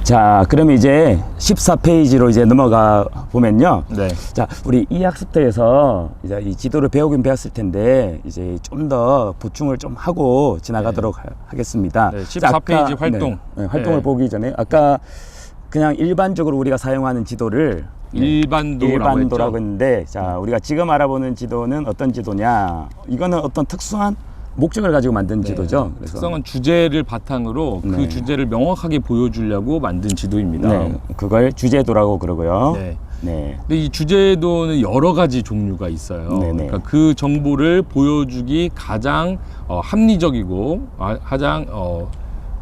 자, 그러면 이제 14페이지로 이제 넘어가 보면요. 네. 자, 우리 이 학습터에서 이제 이 지도를 배우긴 배웠을 텐데 이제 좀 더 보충을 좀 하고 지나가도록 하겠습니다. 네, 자, 14페이지 활동. 활동을 네. 보기 전에 아까 그냥 일반적으로 우리가 사용하는 지도를 일반도라고 했는데, 자, 우리가 지금 알아보는 지도는 어떤 지도냐? 이거는 어떤 특수한 목적을 가지고 만든 지도죠. 그래서 특성은 주제를 바탕으로 그 네. 주제를 명확하게 보여주려고 만든 지도입니다. 네, 그걸 주제도라고 그러고요. 네. 네. 근데 이 주제도는 여러 가지 종류가 있어요. 네네. 그러니까 그 정보를 보여주기 가장 합리적이고 가장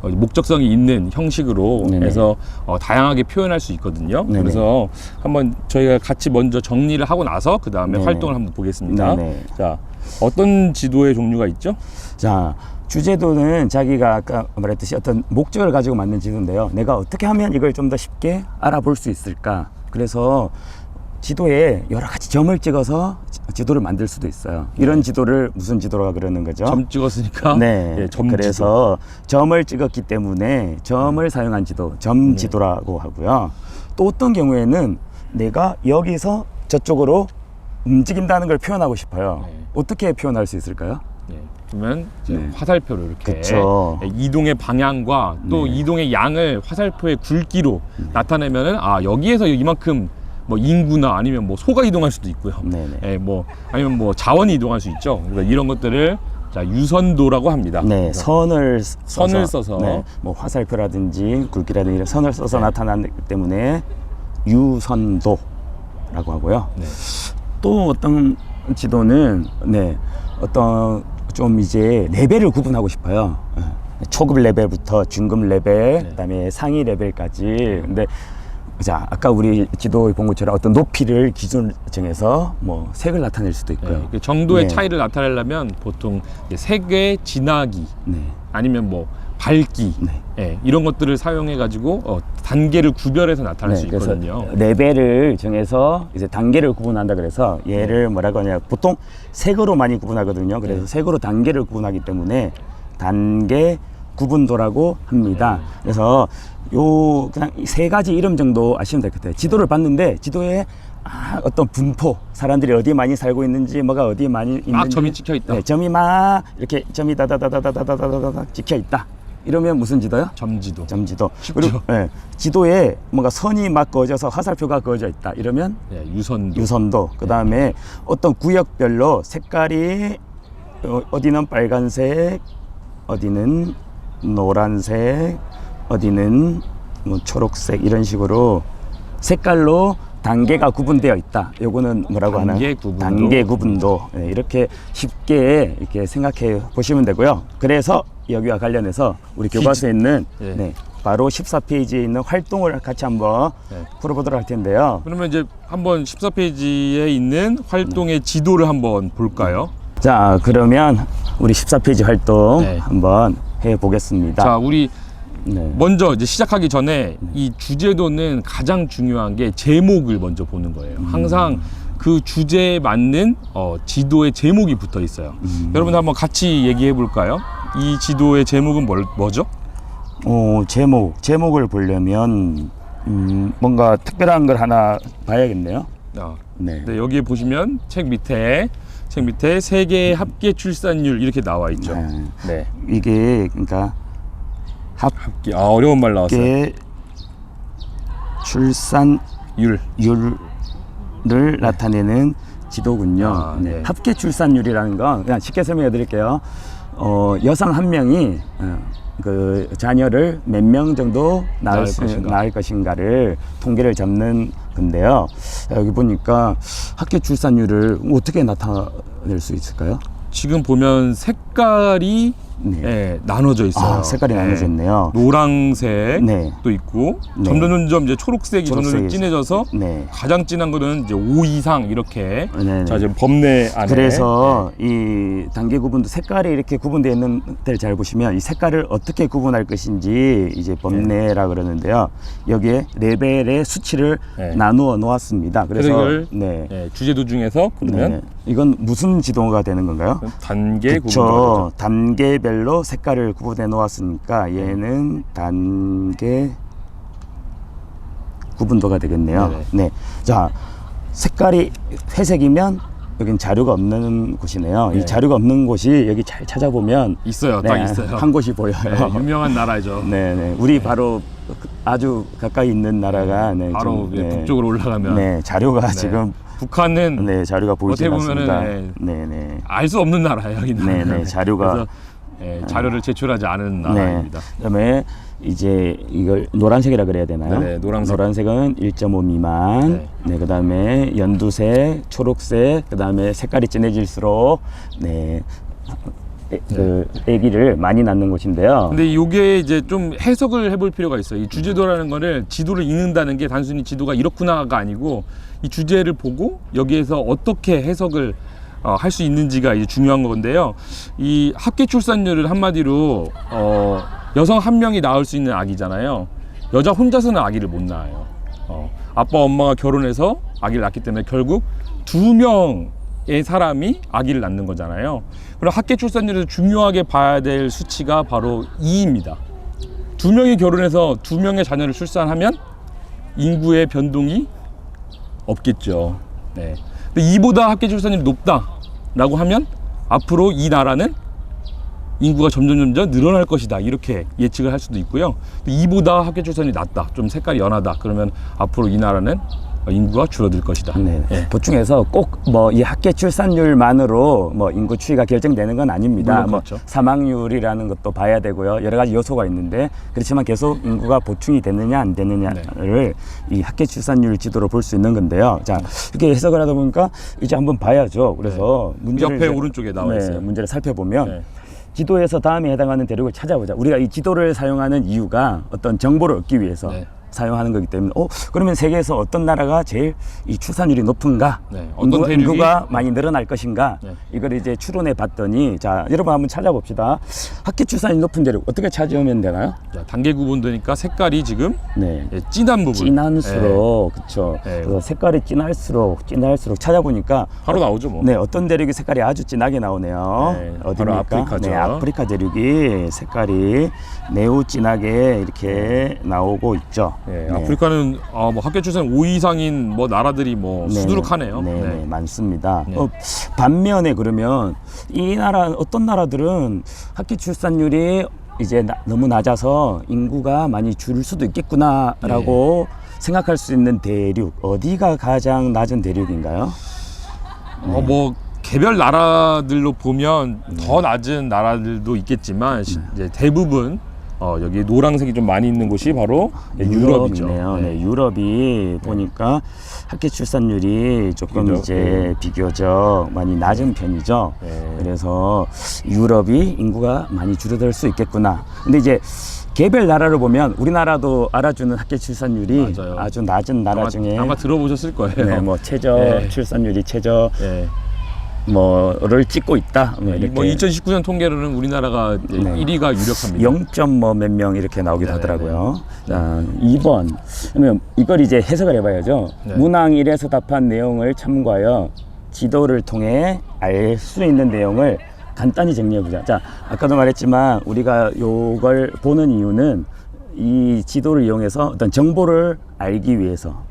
목적성이 있는 형식으로 네네. 해서 다양하게 표현할 수 있거든요. 네네. 그래서 한번 저희가 같이 먼저 정리를 하고 나서 그 다음에 네네. 활동을 한번 보겠습니다. 네네. 자, 어떤 지도의 종류가 있죠? 자, 주제도는 자기가 아까 말했듯이 어떤 목적을 가지고 만든 지도인데요. 내가 어떻게 하면 이걸 좀 더 쉽게 알아볼 수 있을까? 그래서 지도에 여러 가지 점을 찍어서 지도를 만들 수도 있어요. 이런 지도를 무슨 지도라고 그러는 거죠? 점 찍었으니까. 네. 예, 점 그래서 점을 찍었기 때문에 점을 사용한 지도, 점 지도라고 하고요. 또 어떤 경우에는 내가 여기서 저쪽으로 움직인다는 걸 표현하고 싶어요. 네. 어떻게 표현할 수 있을까요? 네. 그러면 이제 네. 화살표로 이렇게 그쵸. 이동의 방향과 또 네. 이동의 양을 화살표의 굵기로 나타내면은 여기에서 이만큼 뭐 인구나 아니면 뭐 소가 이동할 수도 있고요. 네네. 예, 뭐 아니면 뭐 자원이 이동할 수 있죠. 그러니까 이런 것들을 자 유선도라고 합니다. 네, 선을 써서. 네, 뭐 화살표라든지 굵기라든지 이런 선을 써서 네. 나타나기 때문에 유선도라고 하고요. 네. 또 어떤 지도는 어떤 좀 이제 레벨을 구분하고 싶어요. 초급 레벨부터 중급 레벨, 네. 그다음에 상위 레벨까지. 근데 자, 아까 우리 지도에 본 것처럼 어떤 높이를 기준을 정해서 뭐 색을 나타낼 수도 있고요. 네. 그 정도의 네. 차이를 나타내려면 보통 색의 진하기 네. 아니면 뭐 밝기 네. 예, 이런 것들을 사용해 가지고 단계를 구별해서 나타낼 수 그래서 있거든요. 레벨을 정해서 이제 단계를 구분한다 그래서 얘를 뭐라고 하냐, 보통 색으로 많이 구분하거든요. 그래서 네. 색으로 단계를 구분하기 때문에 단계 구분도라고 합니다. 그래서 요 그냥 세 가지 이름 정도 아시면 될 것 같아요. 지도를 봤는데 지도에 어떤 분포, 사람들이 어디에 많이 살고 있는지, 뭐가 어디에 많이 있는지, 막 점이 찍혀 있다. 네, 점이 막 이렇게 점이 다다다다다다다다다 찍혀 있다. 이러면 무슨 지도요? 점지도. 점지도. 쉽죠? 그리고 지도에 뭔가 선이 막 그어져서 화살표가 그어져 있다. 이러면 네, 유선도. 유선도. 그 다음에 어떤 구역별로 색깔이 어디는 빨간색, 어디는 노란색, 어디는 뭐 초록색, 이런 식으로 색깔로 단계가 구분되어 있다. 요거는 뭐라고 하나요? 단계 구분도. 단계 구분도. 네, 이렇게 쉽게 이렇게 생각해 보시면 되고요. 그래서 여기와 관련해서 우리 교과서에 있는 네. 바로 14페이지에 있는 활동을 같이 한번 네. 풀어보도록 할 텐데요. 그러면 이제 한번 14페이지에 있는 활동의 지도를 한번 볼까요? 자, 그러면 우리 14페이지 활동 네. 한번 해 보겠습니다. 자, 우리 네. 먼저 이제 시작하기 전에 이 주제도는 가장 중요한 게 제목을 먼저 보는 거예요. 항상 그 주제에 맞는 지도의 제목이 붙어 있어요. 여러분 한번 같이 얘기해 볼까요? 이 지도의 제목은 뭐죠? 제목을 보려면 뭔가 특별한 걸 하나 봐야겠네요. 네. 네, 여기에 보시면 책 밑에 세계 합계 출산율 이렇게 나와 있죠. 네. 네. 이게 그러니까 합계 어려운 말 나왔어요. 합계 출산율을 율. 나타내는 지도군요. 네. 합계 출산율이라는 건 그냥 쉽게 설명해 드릴게요. 여성 한 명이 그 자녀를 몇 명 정도 낳을 것인가를 통계를 잡는 건데요. 여기 보니까 합계 출산율을 어떻게 나타낼 수 있을까요? 지금 보면 색깔이 나눠져 있어요. 색깔이 나눠져 있네요. 노란색도 있고 네. 점점 이제 초록색이 점점 진해져서 가장 진한 거는 이제 5 이상 이렇게. 자, 지금 범례 안에. 그래서 이 단계 구분도 색깔이 이렇게 구분되어 있는 데를 잘 보시면 이 색깔을 어떻게 구분할 것인지 이제 범례라 그러는데요. 여기에 레벨의 수치를 나누어 놓았습니다. 그래서 이걸 주제도 중에서 그러면 이건 무슨 지도가 되는 건가요? 단계 구분도. 단계별로 색깔을 구분해 놓았으니까 얘는 단계 구분도가 되겠네요. 네네. 네. 자, 색깔이 회색이면 여긴 자료가 없는 곳이네요. 네. 이 자료가 없는 곳이 여기 잘 찾아보면 있어요. 네, 딱 있어요. 한 곳이 보여요. 네, 유명한 나라죠. 네, 네. 우리 바로 아주 가까이 있는 나라가 네, 바로 좀, 네, 북쪽으로 올라가면 네, 자료가 네. 지금 북한은 네, 자료가 보이지 어떻게 보면은, 않습니다. 네, 네. 알 수 없는 나라예요. 이 네, 나라는. 네. 자료가 그래서 자료를 제출하지 않은 네. 나라입니다. 그다음에 이제 이걸 노란색이라 그래야 되나요? 네, 노란색. 노란색은 1.5 미만. 네. 네. 그다음에 연두색, 초록색, 그다음에 색깔이 진해질수록 네. 그 아기를 많이 낳는 곳인데요. 근데 이게 이제 좀 해석을 해볼 필요가 있어요. 이 주제도라는 거를 지도를 읽는다는 게 단순히 지도가 이렇구나가 아니고 이 주제를 보고 여기에서 어떻게 해석을 할 수 있는지가 이제 중요한 건데요. 이 합계 출산율을 한마디로 여성 한 명이 낳을 수 있는 아기잖아요. 여자 혼자서는 아기를 못 낳아요. 아빠 엄마가 결혼해서 아기를 낳기 때문에 결국 2명의 사람이 아기를 낳는 거잖아요. 그럼 합계 출산율에서 중요하게 봐야 될 수치가 바로 2입니다. 2명이 결혼해서 2명의 자녀를 출산하면 인구의 변동이 없겠죠. 네. 근데 2보다 합계 출산율이 높다라고 하면 앞으로 이 나라는 인구가 점점 늘어날 것이다, 이렇게 예측을 할 수도 있고요. 2보다 합계 출산이 낮다, 좀 색깔이 연하다, 그러면 앞으로 이 나라는 인구가 줄어들 것이다. 네. 예. 보충해서 꼭 뭐 이 합계 출산율만으로 뭐 인구 추이가 결정되는 건 아닙니다. 물론 뭐 그렇죠. 사망률이라는 것도 봐야 되고요. 여러 가지 요소가 있는데 그렇지만 계속 인구가 보충이 되느냐 안 되느냐를 이 합계 출산율 지도로 볼 수 있는 건데요. 자, 이렇게 해석을 하다 보니까 이제 한번 봐야죠. 그래서 문제를 옆에 이제, 오른쪽에 나와 있어요. 문제를 살펴보면 네. 지도에서 다음에 해당하는 대륙을 찾아보자. 우리가 이 지도를 사용하는 이유가 어떤 정보를 얻기 위해서 네. 사용하는 거기 때문에 그러면 세계에서 어떤 나라가 제일 이 출산율이 높은가, 네, 어떤 대륙이 인구가 많이 늘어날 것인가, 네. 이걸 이제 추론해 봤더니, 자, 여러분 한번 찾아봅시다. 합계 출산율이 높은 대륙 어떻게 찾으면 되나요? 자, 단계 구분되니까 색깔이 지금 네. 진한 부분, 진할수록, 그렇죠. 네. 그래서 색깔이 진할수록 찾아보니까 바로 나오죠, 뭐. 네, 어떤 대륙이 색깔이 아주 진하게 나오네요. 네, 어디입니까? 바로 아프리카죠. 네, 아프리카 대륙이 색깔이 매우 진하게 이렇게 나오고 있죠. 네, 네. 아프리카는 뭐 합계 출산 5 이상인 뭐 나라들이 뭐 네, 수두룩하네요. 네, 네, 많습니다. 네. 반면에 그러면 이 나라 어떤 나라들은 합계 출산율이 이제 너무 낮아서 인구가 많이 줄 수도 있겠구나라고 생각할 수 있는 대륙, 어디가 가장 낮은 대륙인가요? 뭐 개별 나라들로 보면 더 낮은 나라들도 있겠지만 이제 대부분 여기 노란색이 좀 많이 있는 곳이 바로 유럽이죠. 유럽이네요. 네, 유럽이 보니까 합계 출산율이 조금 비교적, 이제 비교적 많이 낮은 편이죠. 네. 그래서 유럽이 인구가 많이 줄어들 수 있겠구나. 근데 이제 개별 나라를 보면 우리나라도 알아주는 합계 출산율이 맞아요. 아주 낮은 나라 중에 아마 들어보셨을 거예요. 네, 뭐 최저 네. 출산율이 최저 네. 뭐를 찍고 있다. 뭐 이렇게 뭐 2019년 통계로는 우리나라가 네. 1위가 유력합니다. 0. 몇 명 이렇게 나오기도 네, 하더라고요. 자, 2번. 그러면 이걸 이제 해석을 해봐야죠. 네. 문항 1에서 답한 내용을 참고하여 지도를 통해 알 수 있는 내용을 간단히 정리해보자. 자, 아까도 말했지만 우리가 요걸 보는 이유는 이 지도를 이용해서 어떤 정보를 알기 위해서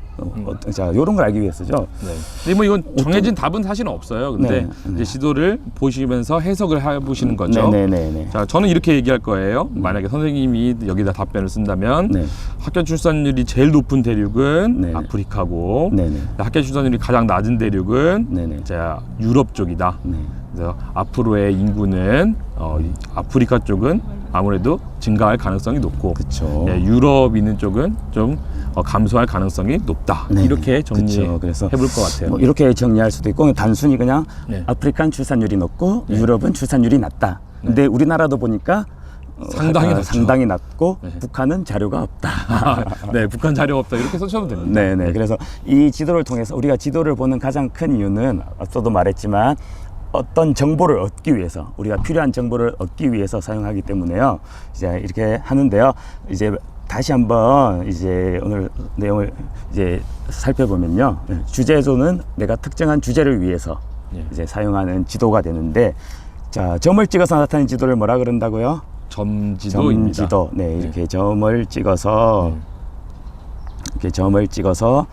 자, 요런 걸 알기 위해서죠. 네. 근데 뭐 이건 정해진 답은 사실은 없어요. 근데 네, 네. 이제 지도를 보시면서 해석을 해보시는 거죠. 네네네. 자, 저는 이렇게 얘기할 거예요. 만약에 선생님이 여기다 답변을 쓴다면 네. 합계 출산율이 제일 높은 대륙은 네. 아프리카고 네네. 합계 출산율이 가장 낮은 대륙은 네네. 자, 유럽 쪽이다. 네. 그래서 앞으로의 인구는 이 아프리카 쪽은 아무래도 증가할 가능성이 높고 그쵸. 예, 유럽 있는 쪽은 좀 감소할 가능성이 높다. 네. 이렇게 그쵸. 정리해 그래서 볼 것 같아요. 뭐 이렇게 정리할 수도 있고 단순히 그냥 네. 아프리카는 출산율이 높고 유럽은 출산율이 낮다. 근데 우리나라도 보니까 상당히 낮죠. 상당히 낮고 네. 북한은 자료가 없다. 네, 북한 자료 없다 이렇게 써셔도 됩니다. 네네. 그래서 이 지도를 통해서 우리가 지도를 보는 가장 큰 이유는 앞서도 말했지만 어떤 정보를 얻기 위해서 우리가 필요한 정보를 얻기 위해서 사용하기 때문에요. 이제 이렇게 하는데요. 이제 다시 한번 이제 오늘 내용을 이제 살펴보면요. 주제조는 내가 특정한 주제를 위해서 네. 이제 사용하는 지도가 되는데, 자, 점을 찍어서 나타낸 지도를 뭐라 그런다고요? 점지도입니다. 점지도. 네, 이렇게 점을 찍어서 이렇게 점을 찍어서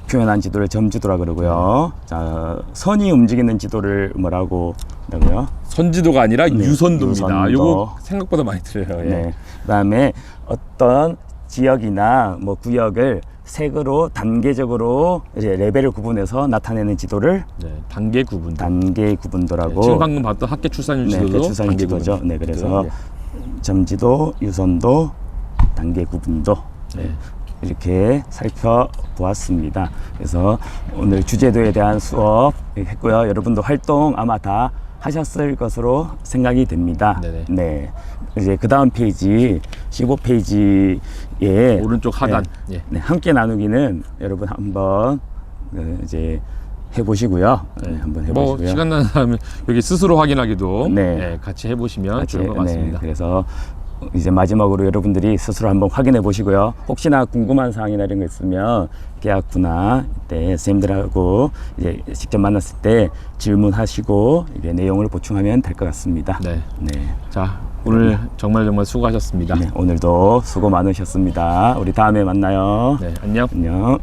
표현한 지도를 점지도라 그러고요. 자, 선이 움직이는 지도를 뭐라고 한다고요? 선지도가 아니라 네, 유선도입니다. 유선도. 요거 생각보다 많이 들려요. 예. 네. 그다음에 어떤 지역이나 뭐 구역을 색으로 단계적으로 이제 레벨을 구분해서 나타내는 지도를 네, 단계 구분. 단계 구분도라고. 지금 방금 봤던 학계 출산율 네, 지도도 출산율 단계 지도죠. 구분. 네, 그래서 예. 점지도, 유선도, 단계 구분도 네. 이렇게 살펴보았습니다. 그래서 오늘 주제도에 대한 수업 했고요. 여러분도 활동 아마 다 하셨을 것으로 생각이 됩니다. 네네. 네. 이제 그 다음 페이지 15페이지에 오른쪽 하단. 예. 네, 함께 나누기는 여러분 한번 이제 해보시고요. 네, 한번 해보시고요. 뭐 시간 나는 다음에 여기 스스로 확인하기도 네. 예, 같이 해보시면 같이, 좋을 것 같습니다. 네, 그래서 이제 마지막으로 여러분들이 스스로 한번 확인해 보시고요. 혹시나 궁금한 사항이나 이런 거 있으면 계약구나 때 선생님들하고 이제 직접 만났을 때 질문하시고 이게 내용을 보충하면 될 것 같습니다. 네. 네. 자, 오늘 정말 수고하셨습니다. 네, 오늘도 수고 많으셨습니다. 우리 다음에 만나요. 네, 안녕. 안녕.